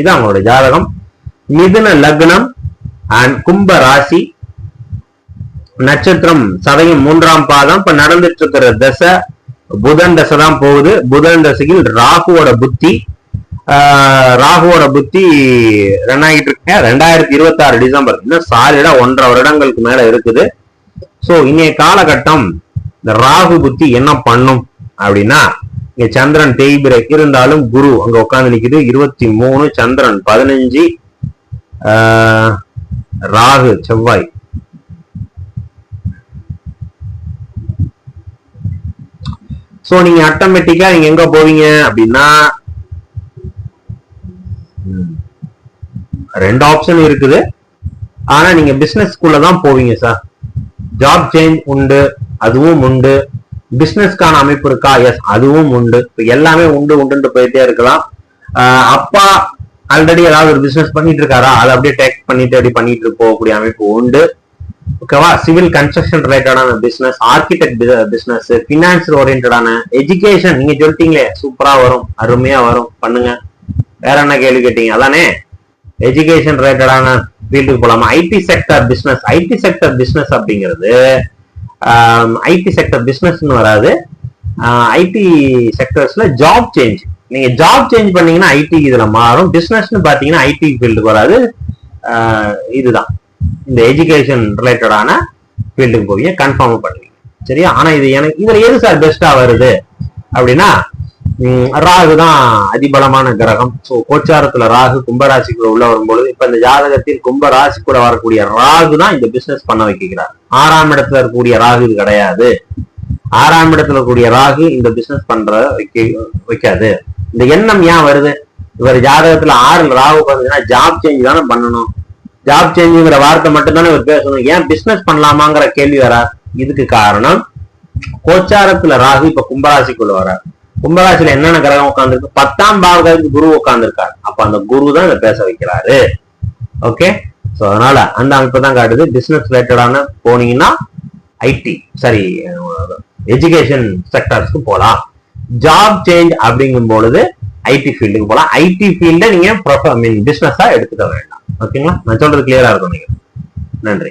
இது அவங்களோட ஜாதகம். மிதுன லக்னம் அண்ட் கும்ப ராசி, நட்சத்திரம் சதயம் 3ஆம் பாதம். இப்ப நடந்துட்டு இருக்கிற தசை புதன் தசை தான் போகுது. புதன் தசையில் ராகுவோட புத்தி ரன் ஆகிட்டு இருக்கேன். 2026 டிசம்பர், இன்னும் சாலிடா 1.5 வருடங்களுக்கு மேல இருக்குது. சோ இன்னைய காலகட்டம் இந்த ராகு புத்தி என்ன பண்ணும் அப்படின்னா, இங்க சந்திரன் தேய்பிரை இருந்தாலும் குரு அங்க உட்கார்ந்து நிக்குது. 23, சந்திரன் 15, ராகு செவ்வாய். சோ நீங்க ஆட்டோமேட்டிக்கா நீங்க எங்க போவீங்க அப்படின்னா, 2 ஆப்ஷன் இருக்குது. ஆனா நீங்க பிசினஸ் ஸ்கூல்ல தான் போவீங்க சார். ஜாப் சேஞ்ச் உண்டு, அதுவும் உண்டு. பிசினஸ்க்கான அமைப்பு இருக்கா? எஸ், அதுவும் உண்டு. எல்லாமே உண்டு போயிட்டே இருக்கலாம். அப்பா ஆல்ரெடி ஏதாவது ஒரு பிசினஸ் பண்ணிட்டு இருக்காரா, அதை அப்படியே டேக் பண்ணிட்டு அப்படி பண்ணிட்டு போகக்கூடிய அமைப்பு உண்டு. ஓகேவா? சிவில் கன்ஸ்ட்ரக்ஷன் ரிலேட்டடான பிசினஸ், ஆர்கிடெக்ட் பிசினஸ், பினான்ஸ் ஓரியன்டான, எஜுகேஷன் நீங்க சொல்லிட்டீங்களே, சூப்பரா வரும், அருமையா வரும், பண்ணுங்க. வேற என்ன கேள்வி கேட்டீங்க? அதானே, எஜுகேஷன் ரிலேட்டடான ஃபீல்டுக்கு போலாமா? IT sector business. IT sector business அப்படிங்கிறது ஐடி செக்டர் பிசினஸ்ன்னு வராது. ஐடி செக்டர்ஸ்ல ஜாப் சேஞ்ச். நீங்க ஜாப் சேஞ்ச் பண்ணீங்கன்னா ஐடி இதுல மாறும். பிசினஸ்னு பாத்தீங்கன்னா ஐடி ஃபீல்டுக்கு வராது. இதுதான் இந்த எஜுகேஷன் ரிலேட்டடான ஃபீல்டுக்கு போவீங்க, கன்ஃபார்ம் பண்ணுவீங்க. சரியா? ஆனா இது எனக்கு இதுல எது சார் பெஸ்டா வருது அப்படின்னா, ராகு தான் அதிபலமான கிரகம். சோ கோச்சாரத்துல ராகு கும்பராசிக்குள்ள உள்ள வரும்பொழுது, இப்ப இந்த ஜாதகத்தில் கும்பராசிக்குள்ள வரக்கூடிய ராகு தான் இந்த பிசினஸ் பண்ண வைக்கிறார். 6ஆம் இடத்துல இருக்கக்கூடிய ராகு இது கிடையாது. 6ஆம் இடத்துல இருக்கக்கூடிய ராகு இந்த பிசினஸ் பண்ற வைக்காது. இந்த எண்ணம் ஏன் வருது? இவர் ஜாதகத்துல 6ல் ராகு பார்த்தீங்கன்னா ஜாப் சேஞ்ச் தானே பண்ணணும். ஜாப் சேஞ்சுங்கிற வார்த்தை மட்டும் தானே இவர் பேசணும். ஏன் பிசினஸ் பண்ணலாமாங்கிற கேள்வி வராது. இதுக்கு காரணம் கோச்சாரத்துல ராகு இப்ப கும்பராசிக்குள்ள வரார். கும்பராசியில என்னென்ன கிரகம் உட்கார்ந்துருக்கு? 10ஆம் பாவகத்துக்கு குரு உட்கார்ந்துருக்காரு. அப்ப அந்த குரு தான் இதை பேச வைக்கிறாரு. ஓகே, சோ அதனால அந்த அமைப்பு தான் காட்டுது. பிசினஸ் ரிலேட்டடான போனீங்கன்னா ஐடி சரி எஜுகேஷன் செக்டர்ஸ்க்கு போலாம். ஜாப் சேஞ்ச் அப்படிங்கும் பொழுது ஐடி ஃபீல்டுக்கு போலாம். ஐடி ஃபீல்ட நீங்க பிசினஸா எடுத்துக்க வேண்டாம். ஓகேங்களா? நான் சொல்றது கிளியரா இருக்கும். நீங்க நன்றி.